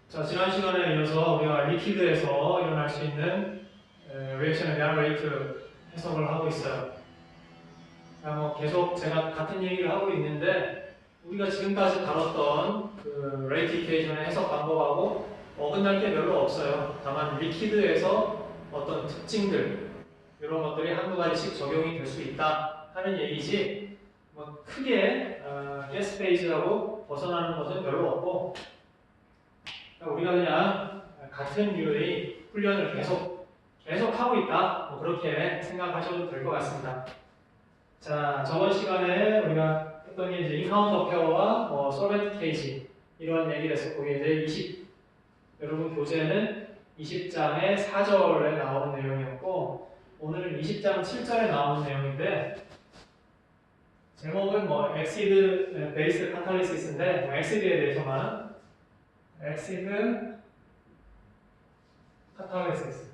자, 지난 시간에 이어서 우리가 리퀴드에서 일어날 수 있는 리액션에 대한 레이트 해석을 하고 있어요. 자, 계속 제가 같은 얘기를 하고 있는데 우리가 지금까지 다뤘던 그 레이트 이퀘이션의 해석 방법하고 어긋날 게 별로 없어요. 다만 리퀴드에서 어떤 특징들 이런 것들이 한두 가지씩 적용이 될 수 있다 하는 얘기지 크게 가스 페이지하고 벗어나는 것은 별로 없고 우리가 그냥 같은 류의 훈련을 계속 하고 있다. 그렇게 생각하셔도 될 것 같습니다. 자, 저번 시간에 우리가 했던 게 이제 인카운터 페어와 솔벤트 케이지 이런 얘기를 했었고, 이제 여러분 교재는 20장의 4절에 나오는 내용이었고, 오늘은 20장 7절에 나오는 내용인데, 제목은 엑시드 베이스 카탈리시스인데, 엑시드에 대해서만 엑시드 카탈리시스.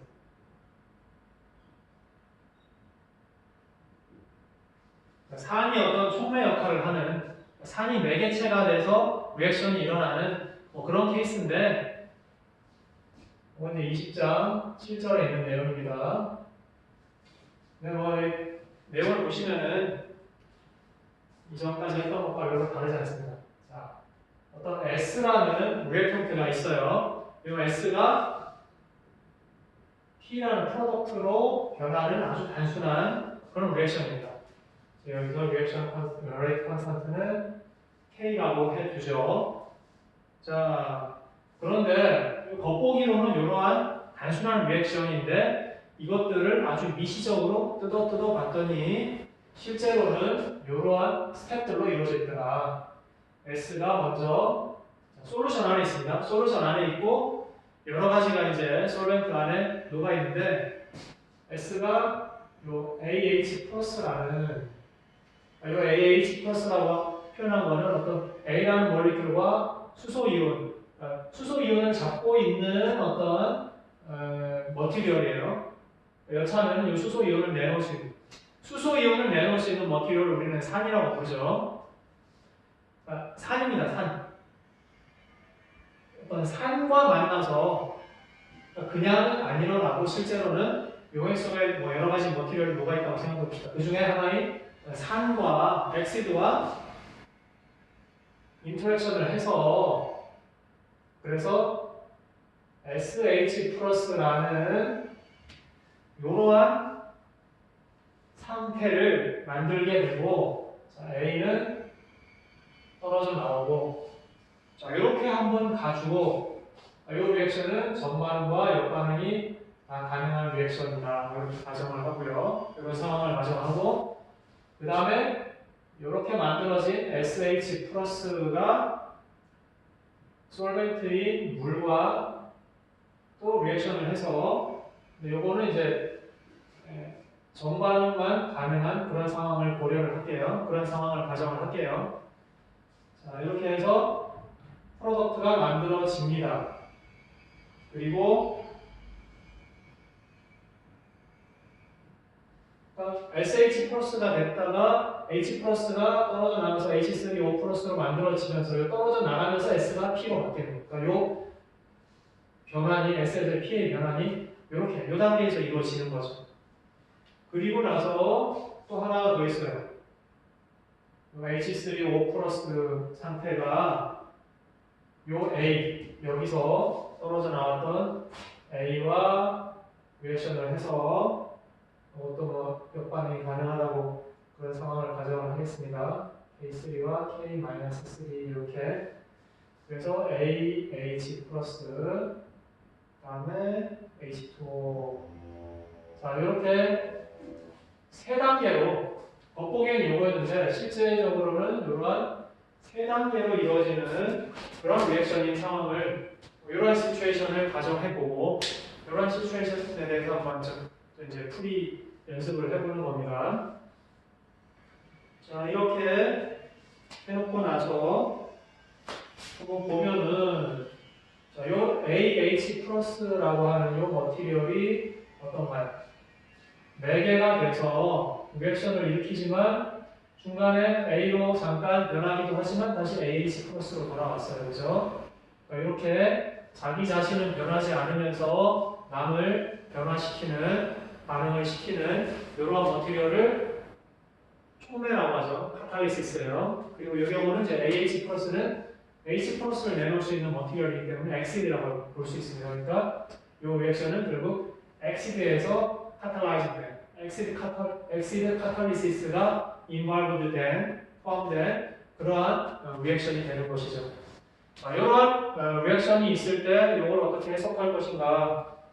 산이 어떤 촉매 역할을 하는, 산이 매개체가 돼서 리액션이 일어나는 그런 케이스인데, 이건 이제 20장 7절에 있는 내용입니다. 근데 내용을 보시면은 이전까지 했던 것과 별로 다르지 않습니다. 자, 어떤 S라는 리액턴트가 있어요. 이 S가 P라는 프로덕트로 변하는 아주 단순한 그런 리액션입니다. 여기서 리액션 레이트 컨스턴트는 K라고 해두죠. 자, 그런데 겉보기로는 이러한 단순한 리액션인데 이것들을 아주 미시적으로 뜯어 봤더니 실제로는 이러한 스텝들로 이루어져 있더라. S가 먼저 솔루션 안에 있습니다. 솔루션 안에 있고 여러 가지가 이제 솔벤트 안에 녹아 있는데 S가 요 AH 플러스라는 이 AH 플러스라고 표현한 거는 어떤 A라는 몰리큘과 수소 이온, 수소 이온을 잡고 있는 어떤 머티리얼이에요. 여차하면 이 수소 이온을 내놓을 수 있는, 수소 이온을 내놓을 수 있는 머티리얼을 우리는 산이라고 부르죠. 산입니다, 산. 어떤 산과 만나서 그냥 안 일어나고 실제로는 용액 속에 여러 가지 머티리얼이 녹아 있다고 생각해 봅시다. 그 중에 하나인 산과 엑시드와 인터랙션을 해서 그래서 SH 플러스라는 이러한 상태를 만들게 되고 자, A는 떨어져 나오고 자, 이렇게 한번 가지고 이 리액션은 전반과 역반응이 다 가능한 리액션이다. 이렇게 가정을 하고요. 이런 상황을 가정하고 그 다음에 이렇게 만들어진 SH 플러스가 솔벤트인 물과 또 리액션을 해서 요거는 이제 전반응만 가능한 그런 상황을 고려를 할게요. 그런 상황을 가정을 할게요. 자, 이렇게 해서 프로덕트가 만들어집니다. 그리고 SH 플러스가 됐다가 H 플러스가 떨어져 나가서 H3O 플러스로 만들어지면서 떨어져 나가면서 S가 P로 바뀌는 거니까 요 변환이 S에서 P의 변환이 이렇게 요 단계에서 이루어지는 거죠. 그리고 나서 또 하나가 더 있어요. H3O 플러스 상태가 요 A 여기서 떨어져 나왔던 A와 리액션을 해서 또 역반응이 가능하다고 그런 상황을 가정을 하겠습니다. K3와 K-3 이렇게 그래서 AH 플러스 다음에 H2O 자 이렇게 세 단계로 겉보기에는 이거였는데 실제적으로는 이러한 세 단계로 이루어지는 그런 리액션인 상황을 이러한 시츄에이션을 가정해보고 이러한 시츄에이션에 대해서 한번 이제 풀이 연습을 해보는 겁니다. 자, 이렇게 해놓고 나서 한번 보면은 자, 요 AH 플러스라고 하는 요 머티리얼이 어떤가요? 4개가 돼서 리액션을 일으키지만 중간에 A로 잠깐 변하기도 하지만 다시 AH 플러스로 돌아왔어요. 그죠? 이렇게 자기 자신은 변하지 않으면서 남을 변화시키는 반응을 시키는 이러한 머티리얼을 촉매라고 하죠. 카탈리시스예요. 그리고 이 경우는 이제 AH 플러스는 H 플러스를 내놓을 수 있는 머티리얼이기 때문에 엑시드라고 볼 수 있습니다. 그러니까 이 리액션은 결국 엑시드에서 카탈라이즈 된 엑시드 카탈리시스가 인발브드 된 포함된 그러한 리액션이 되는 것이죠. 이런 리액션이 있을 때 이걸 어떻게 해석할 것인가?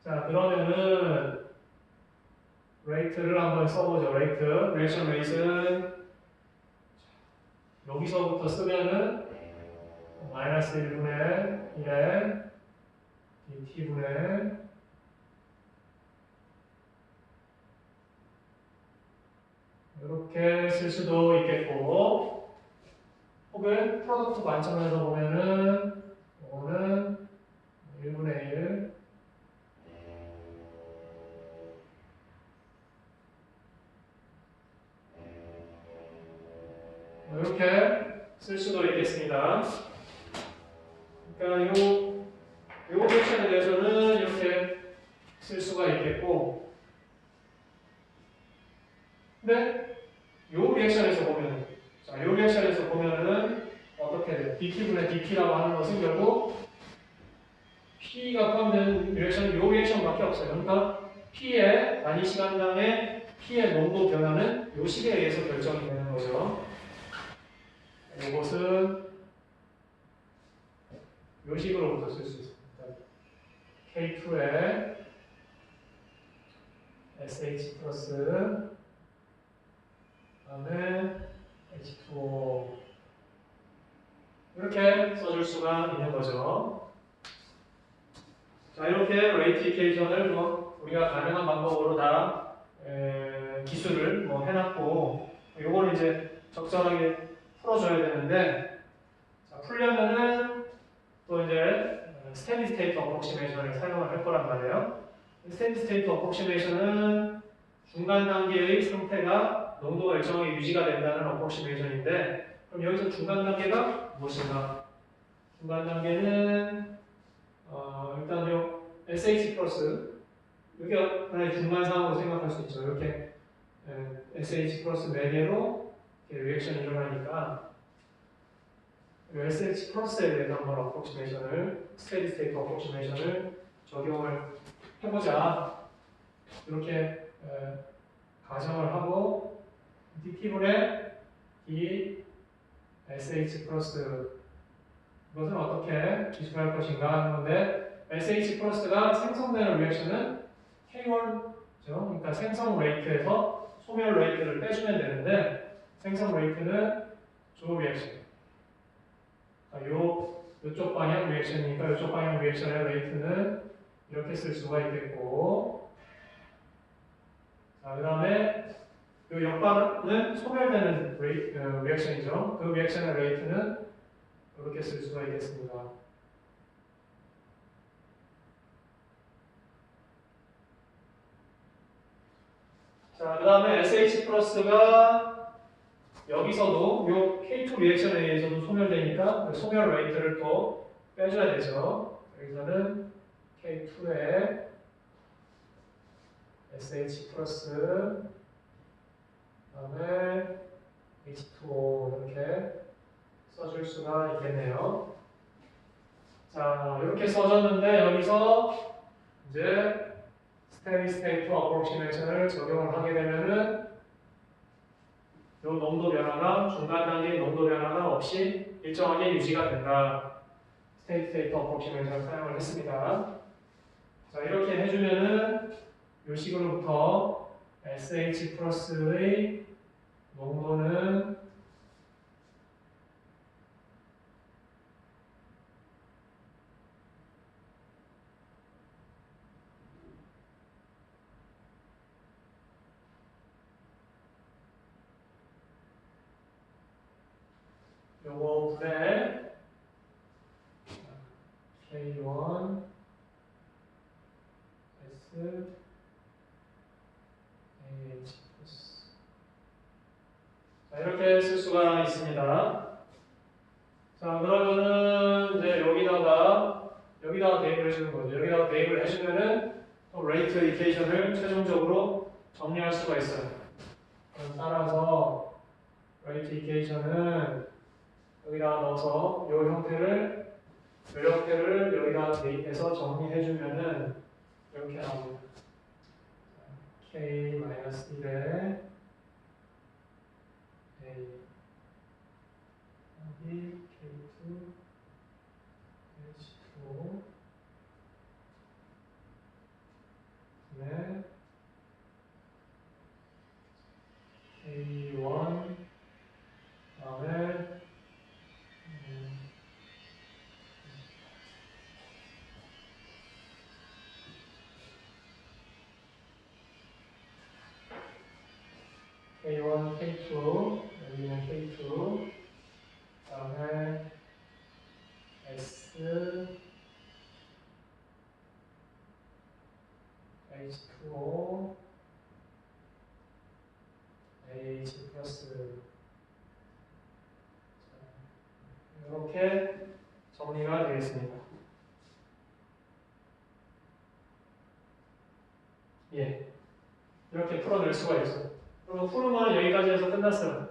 자, 그러면은 레이트를 한번 써보죠. 레이트, 리액션 레이트는 여기서부터 쓰면은 마이너스 1분의 1에 dt분의 이렇게 쓸 수도 있겠고, 혹은 프로덕트 관점에서 보면은 이거는 1분의 1 이렇게 쓸 수도 있겠습니다. 그러니까 요 리액션에 대해서는 이렇게 쓸 수가 있겠고, 근데 요 리액션에서 보면은, 자, 요 리액션에서 보면은 어떻게 돼요? dt분의 dt라고 하는 것은 결국 P가 포함된 리액션은 요 리액션밖에 없어요. 그러니까 P의 단위 시간당의 P의 농도 변화는 요 식에 의해서 결정이 되는 거죠. 이것은 요 식으로부터 쓸 수 있습니다. K2에 SH 플러스 다음에 H2O 이렇게 써줄 수가 있는 거죠. 자, 이렇게 레이티피케이션을 우리가 가능한 방법으로 다 기술을 해놨고, 요거는 이제 적절하게 풀어줘야 되는데, 자, 풀려면은 또 이제 스테디 스테이트 어프로시메이션을 사용을 할 거란 말이에요. 스테디 스테이트 어프로시메이션은 중간 단계의 상태가 농도가 일정하게 유지가 된다는 어프로시메이션인데, 그럼 여기서 중간 단계가 무엇인가? 중간 단계는 일단 요 SH 플러스 이게 하나의 중간 상황으로 생각할 수 있죠. 이렇게 SH 플러스 4개로 리액션이 일어나니까 SH 플러스에 대해서 한번 어프로시메이션을 스테디 스테이트 어프로시메이션을 적용을 해보자. 이렇게 가정을 하고 dt분의 d SH 플러스 이것은 어떻게 기술할 것인가 하는 건데, SH 플러스가 생성되는 리액션은 K1죠. 그러니까 생성 레이트에서 소멸 레이트를 빼주면 되는데, 생성 레이트는 조 리액션. 요쪽 방향 리액션이니까 요쪽 방향 리액션의 레이트는 이렇게 쓸 수가 있겠고, 자, 그 다음에 이 역반은 소멸되는 리액션이죠. 그 리액션의 레이트는 이렇게 쓸 수가 있겠습니다. 자, 그 다음에 SH 플러스가 여기서도 요 K2 리액션에 의해서도 소멸되니까 소멸 레이트를 또 빼줘야 되죠. 여기서는 K2에 SH 플러스 그다음에 H2O 이렇게 써줄 수가 있겠네요. 자, 이렇게 써줬는데 여기서 이제 스테디 스테이트 어프로시메이션을 적용을 하게 되면은 이 농도 변화가 중간 단계의 농도 변화가 없이 일정하게 유지가 된다. 스테디 스테이트 어프로시메이션을 사용을 했습니다. 자, 이렇게 해주면은 이 식으로부터 SH 플러스의 농도는 요거 분의 K1 S AH 플러스 자, 이렇게 쓸 수가 있습니다. 자, 그러면은 이제 여기다가 여기다가 대입을 해주는 거죠. 여기다가 대입을 해주면은 또 레이트 이퀘이션을 최종적으로 정리할 수가 있어요. 따라서 레이트 이퀘이션은 여기다가 넣어서 이 형태를 여기다가 대입해서 정리해주면은 이렇게 나옵니다. K-1에 A 여기 K2 H2 네 K1 다음에 K1, K2 여기는 K2 다음에 S H2O H 플러스 이렇게 정리가 되겠습니다. 예, 이렇게 풀어낼 수가 있어요. 그럼 풀으면 여기까지 해서 끝났어요.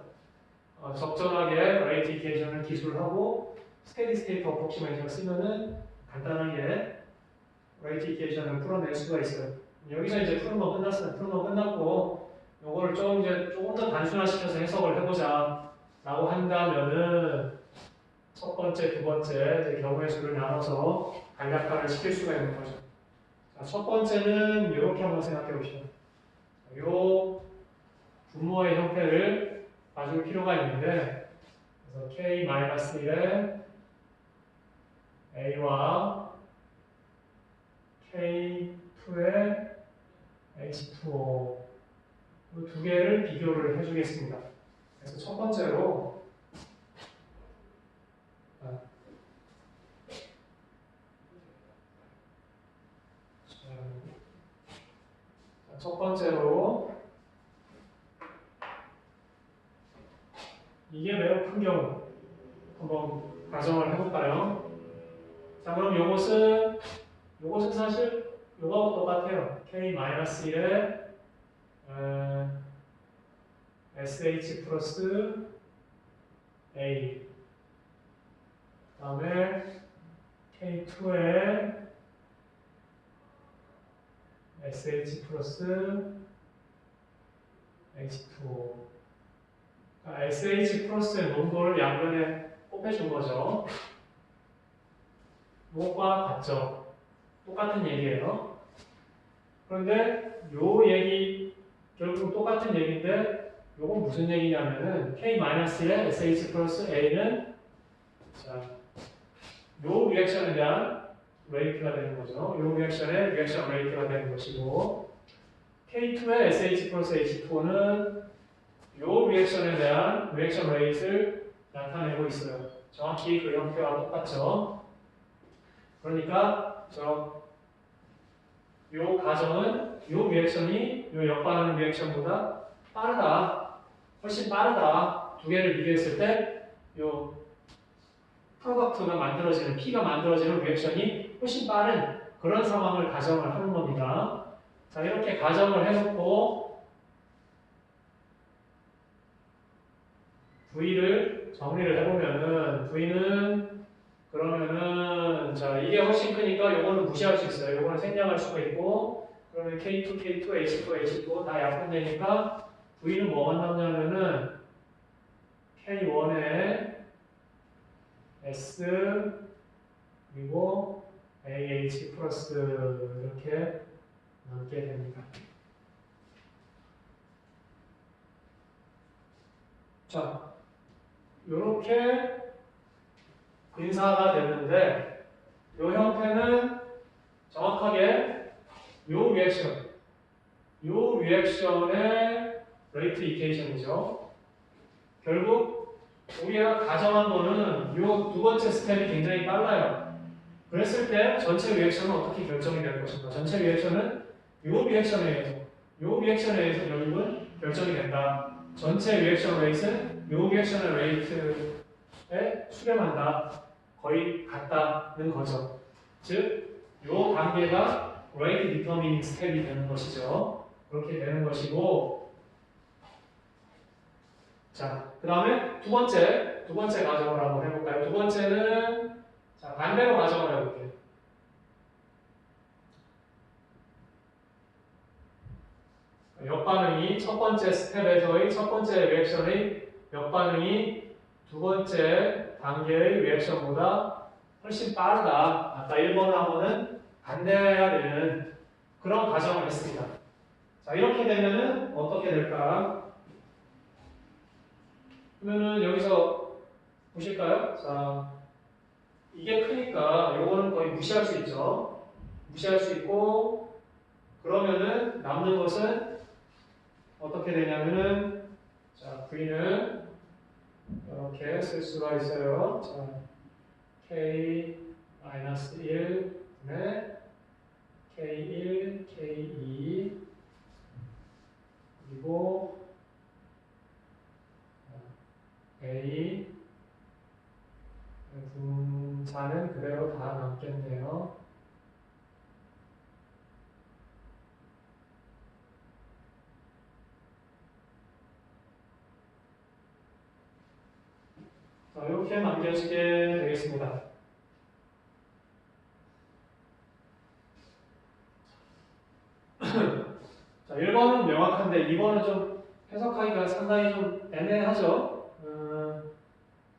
적절하게 레이트 이퀘이션을 기술하고 스테디 스테이트 어프로키시메이션을 쓰면은 간단하게 레이트 이퀘이션을 풀어낼 수가 있어요. 여기서 이제 푸는 거 끝났어요. 푸는 거 끝났고 요거를 조금 더 단순화시켜서 해석을 해보자 라고 한다면은 첫 번째, 두 번째 이제 경우의 수를 나눠서 간략화를 시킬 수가 있는 거죠. 자, 첫 번째는 이렇게 한번 생각해 보시죠. 요 분모의 형태를 봐줄 필요가 있는데 그래서 K-1에 A와 K2에 H2O 이 두 개를 비교를 해주겠습니다. 그래서 첫 번째로 이게 매우 큰 경우 한번 가정을 해볼까요? 자, 그럼 요것은 사실 요거하고 똑같아요. K-1에 SH 플러스 A 다음에 K2에 SH 플러스 H2O 그러니까 SH 플러스의 농도를 양변에 곱해준 거죠. 이것과 같죠. 똑같은 얘기예요. 그런데 요 얘기 결국 똑같은 얘기인데 요건 무슨 얘기냐면은 K-의 SH 플러스 A는 자, 요 리액션에 대한 레이트가 되는 거죠. 요 리액션의 리액션 레이트가 되는 것이고 K2의 SH 플러스 H2O는 요 리액션에 대한 리액션 레이트를 나타내고 있어요. 정확히 그 형태와 똑같죠. 그러니까 요 가정은 요 리액션이 요 역반응 리액션보다 빠르다. 훨씬 빠르다. 두 개를 비교했을 때 요 프로덕트가 만들어지는 P가 만들어지는 리액션이 훨씬 빠른 그런 상황을 가정을 하는 겁니다. 자, 이렇게 가정을 해놓고 V를 정리를 해보면은 V는 그러면은 자 이게 훨씬 크니까 요거는 무시할 수 있어요. 요거는 생략할 수가 있고 그러면 K2, H2, H2 다 약분되니까 V는 뭐만 남냐면은 K1에 S 그리고 AH 플러스 이렇게 남게 됩니다. 자, 이렇게 인사가 됐는데 이 형태는 정확하게 이 리액션의 레이트 이퀘이션이죠. 결국 우리가 가정한 거는 이 두 번째 스텝이 굉장히 빨라요. 그랬을 때 전체 리액션은 어떻게 결정이 될 것인가? 전체 리액션은 이 리액션에 의해서 결국은 결정이 된다. 전체 리액션 레이트는 이 리액션의 레이트에 수렴한다. 거의 같다는 거죠. 즉, 요 단계가 rate determining step이 되는 것이죠. 그렇게 되는 것이고, 자, 그 다음에 두 번째 가정을 한번 해볼까요? 두 번째는, 자, 반대로 가정을 해볼게요. 역반응이 첫 번째 스텝에서의 첫 번째 리액션의 역반응이 두 번째 단계의 리액션보다 훨씬 빠르다. 아까 1번하고는 반대해야 되는 그런 가정을 했습니다. 자, 이렇게 되면은 어떻게 될까? 그러면은 여기서 보실까요? 자, 이게 크니까 요거는 거의 무시할 수 있죠. 무시할 수 있고, 그러면은 남는 것은 어떻게 되냐면은, 자, V는 이렇게 쓸 수가 있어요. 자, K-1, 네, K1, K2, 그리고 A, 분자는 그대로 다 남겠네요. 자, 이렇게 남겨지게 되겠습니다. 자, 1번은 명확한데 2번은 좀 해석하기가 상당히 좀 애매하죠.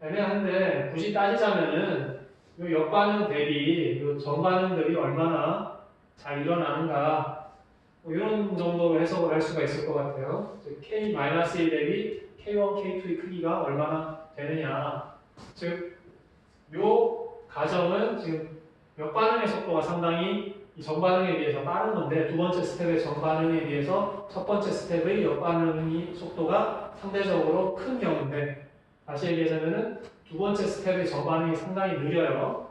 애매한데 굳이 따지자면은 이 역반응 대비 이 전반응들이 얼마나 잘 일어나는가 뭐 이런 정도로 해석을 할 수가 있을 것 같아요. K-1 대비 K1, K2의 크기가 얼마나 되느냐. 즉, 요 가정은 지금 역반응의 속도가 상당히 이 전반응에 비해서 빠른 건데 두 번째 스텝의 전반응에 비해서 첫 번째 스텝의 역반응의 속도가 상대적으로 큰 경우인데 다시 얘기하자면은 두 번째 스텝의 전반응이 상당히 느려요.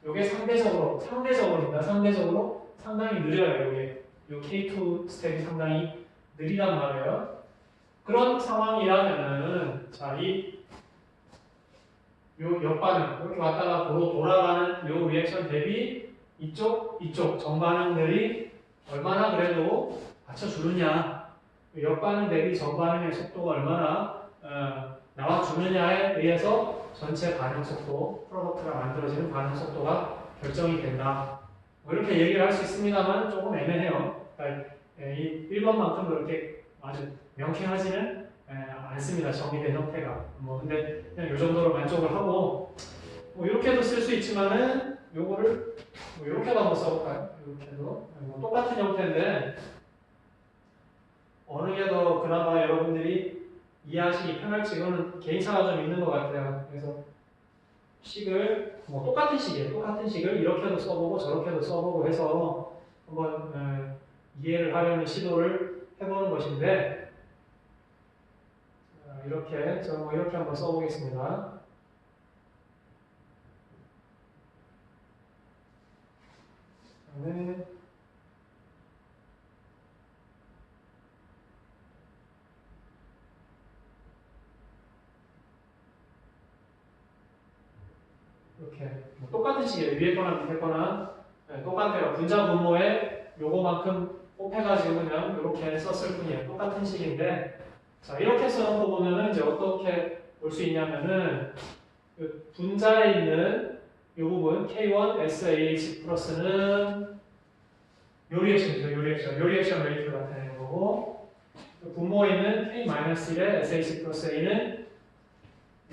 이게 상대적으로입니다. 상대적으로 상당히 느려요. 이게 요 K2 스텝이 상당히 느리단 말이에요. 그런 상황이라면은 자, 요 역반응 이렇게 왔다가 도로 돌아가는 요 리액션 대비 이쪽 전반응들이 얼마나 그래도 받쳐주느냐, 역반응 대비 전반응의 속도가 얼마나 나와주느냐에 의해서 전체 반응 속도, 프로덕트가 만들어지는 반응 속도가 결정이 된다. 뭐 이렇게 얘기를 할 수 있습니다만 조금 애매해요. 그러니까 이 1번만큼 그렇게 아주 명쾌하지는 않습니다. 정리된 형태가. 뭐 근데 그냥 이 정도로 만족을 하고 뭐 이렇게도 쓸 수 있지만은 요거를 뭐 이렇게도 한번 써볼까요? 이렇게도 뭐 똑같은 형태인데 어느 게 더 그나마 여러분들이 이해하시기 편할지 이거는 개인차가 좀 있는 것 같아요. 그래서 식을 뭐 똑같은 식을 이렇게도 써보고 저렇게도 써보고 해서 한번 이해를 하려는 시도를 해보는 것인데 이렇게 뭐 이렇게 한번 써보겠습니다. 그다음에 이렇게 뭐 똑같은 식이에요. 위에 거나 밑에 거나 똑같아요. 분자 분모에 요거만큼 곱해가지고 그냥 이렇게 썼을 뿐이에요. 똑같은 식인데 자 이렇게 써놓고 보면은 이제 어떻게 볼 수 있냐면은 분자에 있는 이 부분 K1 SAH 플러스는 요 리액션이죠. 요 리액션 레이트를 나타내는 거고 분모에 있는 K-1의 SAH 플러스 A는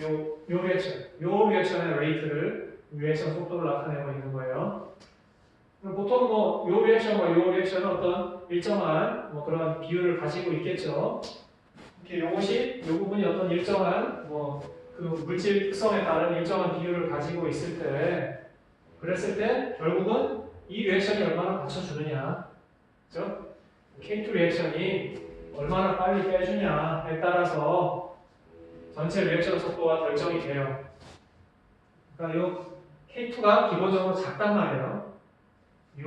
요 리액션의 레이트를 리액션 속도를 나타내고 있는 거예요. 보통 뭐 요 리액션과 요 리액션은 어떤 일정한 뭐 그런 비율을 가지고 있겠죠. 이렇게 요것이 요 부분이 어떤 일정한 뭐 그 물질 특성에 따른 일정한 비율을 가지고 있을 때 그랬을 때 결국은 이 리액션이 얼마나 받쳐주느냐, 그죠? K2 리액션이 얼마나 빨리 빼주냐에 따라서 전체 리액션 속도가 결정이 돼요. 그러니까 이 K2가 기본적으로 작단 말이에요. 이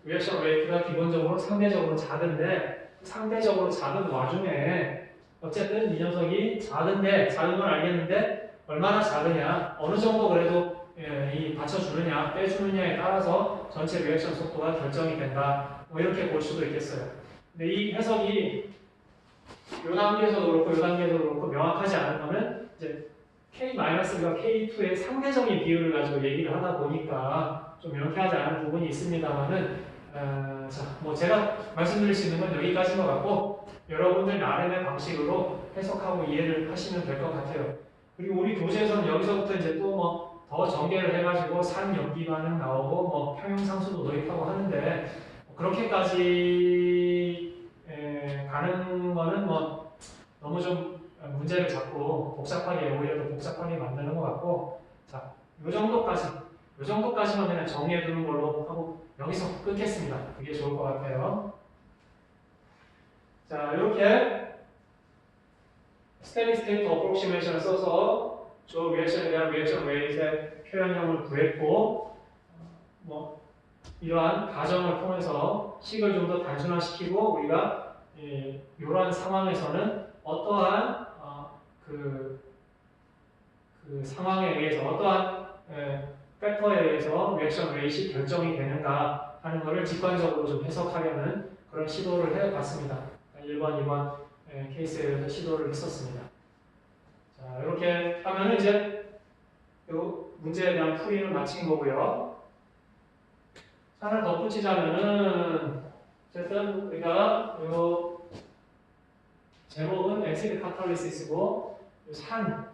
리액션 레이트가 기본적으로 상대적으로 작은데 상대적으로 작은 와중에 어쨌든 이 녀석이 작은 건 알겠는데 얼마나 작으냐, 어느 정도 그래도 이 받쳐주느냐 빼주느냐에 따라서 전체 리액션 속도가 결정이 된다. 뭐 이렇게 볼 수도 있겠어요. 근데 이 해석이 이 단계에서도 그렇고 이 단계에서도 그렇고 명확하지 않은 거는 이제 K-가 K2의 상대적인 비율을 가지고 얘기를 하다 보니까 좀 명쾌하지 않은 부분이 있습니다만은 자, 뭐 제가 말씀드릴 수 있는 건 여기까지인 것 같고 여러분들 나름의 방식으로 해석하고 이해를 하시면 될 것 같아요. 그리고 우리 교재에서는 여기서부터 이제 또 뭐 더 전개를 해가지고 산염기 반응 나오고 뭐 평형상수도 도입하고 하는데 그렇게까지 가는 거는 뭐 너무 좀 문제를 자꾸 복잡하게 오히려 더 복잡하게 만드는 것 같고 자, 요 정도까지만 그냥 정리해 두는 걸로 하고 여기서 끊겠습니다. 그게 좋을 것 같아요. 자, 이렇게 steady state approximation을 써서 저 리액션에 대한 리액션 웨이트의 표현형을 구했고 뭐 이러한 가정을 통해서 식을 좀 더 단순화시키고 우리가 이러한 상황에서는 어떠한 그 상황에 의해서 어떠한 팩터에 의해서 리액션 웨이트이 결정이 되는가 하는 것을 직관적으로 좀 해석하려는 그런 시도를 해봤습니다. 1번, 2번 케이스에 대해서 시도를 했었습니다. 자, 이렇게 하면 이제 이 문제에 대한 풀이는 마친 거고요. 하나 덧붙이자면은 어쨌든 우리가 이 제목은 엑시드 카탈리시스고 산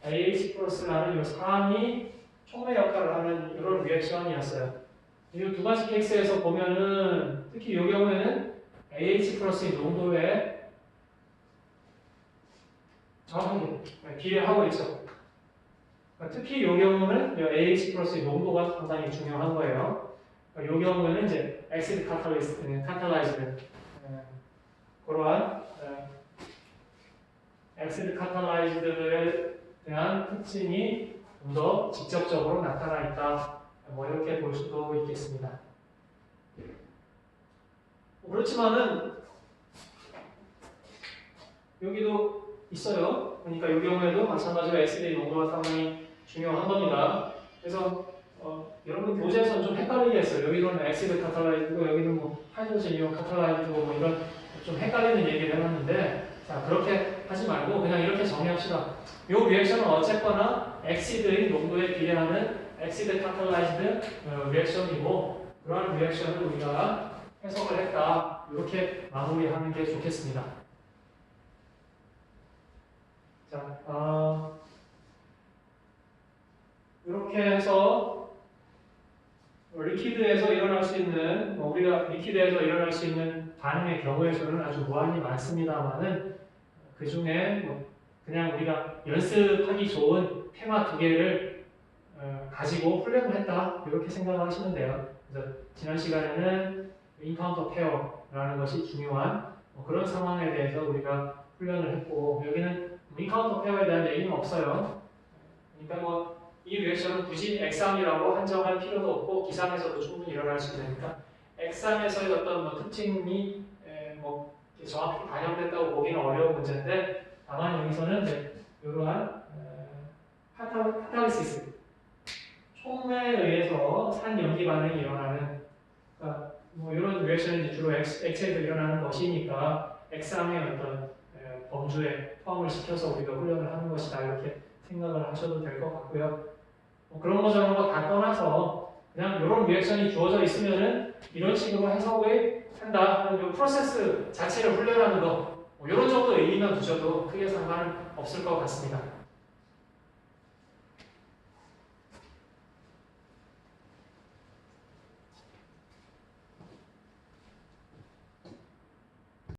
AH 플러스라는 이 산이 촉매 역할을 하는 이런 리액션이었어요. 이 두 가지 케이스에서 보면은 특히 이 경우에는 AH 플러스의 농도에 정확하게 비례하고 있죠. 그러니까 특히 이 경우는 AH 플러스의 농도가 상당히 중요한 거예요. 이 경우에는 이제 엑시드 카탈라이즈드 그러한 엑시드 카탈라이즈드에 대한 특징이 좀 더 직접적으로 나타나 있다. 뭐 이렇게 볼 수도 있겠습니다. 그렇지만은 여기도 있어요. 그러니까 이 경우에도 마찬가지로 엑시드의 농도가 상당히 중요한 겁니다. 그래서 여러분 교재에서는 좀 헷갈리게 했어요. 여기는 엑시드 카탈라이즈고 여기는 뭐 하이드로젠 이온 카탈라이즈고 뭐 이런 좀 헷갈리는 얘기를 해놨는데 자 그렇게 하지 말고 그냥 이렇게 정리합시다. 이 리액션은 어쨌거나 엑시드의 농도에 비례하는 엑시드 카탈라이즈드 리액션이고 그러한 리액션을 우리가 해석을 했다. 이렇게 마무리하는 게 좋겠습니다. 자, 이렇게 해서 리퀴드에서 일어날 수 있는 우리가 리퀴드에서 일어날 수 있는 반응의 경우의 수는 아주 무한히 많습니다만은 그 중에 그냥 우리가 연습하기 좋은 테마 두 개를 가지고 훈련을 했다 이렇게 생각을 하시면 돼요. 그래서 지난 시간에는 인카운터 페어라는 것이 중요한 그런 상황에 대해서 우리가 훈련을 했고 여기는 인카운터 페어에 대한 얘기는 없어요. 그러니까 이 리액션은 굳이 액상이라고 한정할 필요도 없고 기상에서도 충분히 일어날 수 있으니까 액상에서의 어떤 특징이 정확히 반영됐다고 보기는 어려운 문제인데 다만 여기서는 이러한 카탈리시스 촉매에 의해서 산염기 반응이 일어나는 그러니까 이런 리액션은 주로 액체에서 일어나는 것이니까 액상의 어떤 범주에 포함을 시켜서 우리가 훈련을 하는 것이다 이렇게 생각을 하셔도 될 것 같고요. 그런 거 저런 거 다 떠나서 그냥 이런 리액션이 주어져 있으면은 이런 식으로 해석을 한다 하는 이 프로세스 자체를 훈련하는 거 이런 정도 의미만 두셔도 크게 상관은 없을 것 같습니다.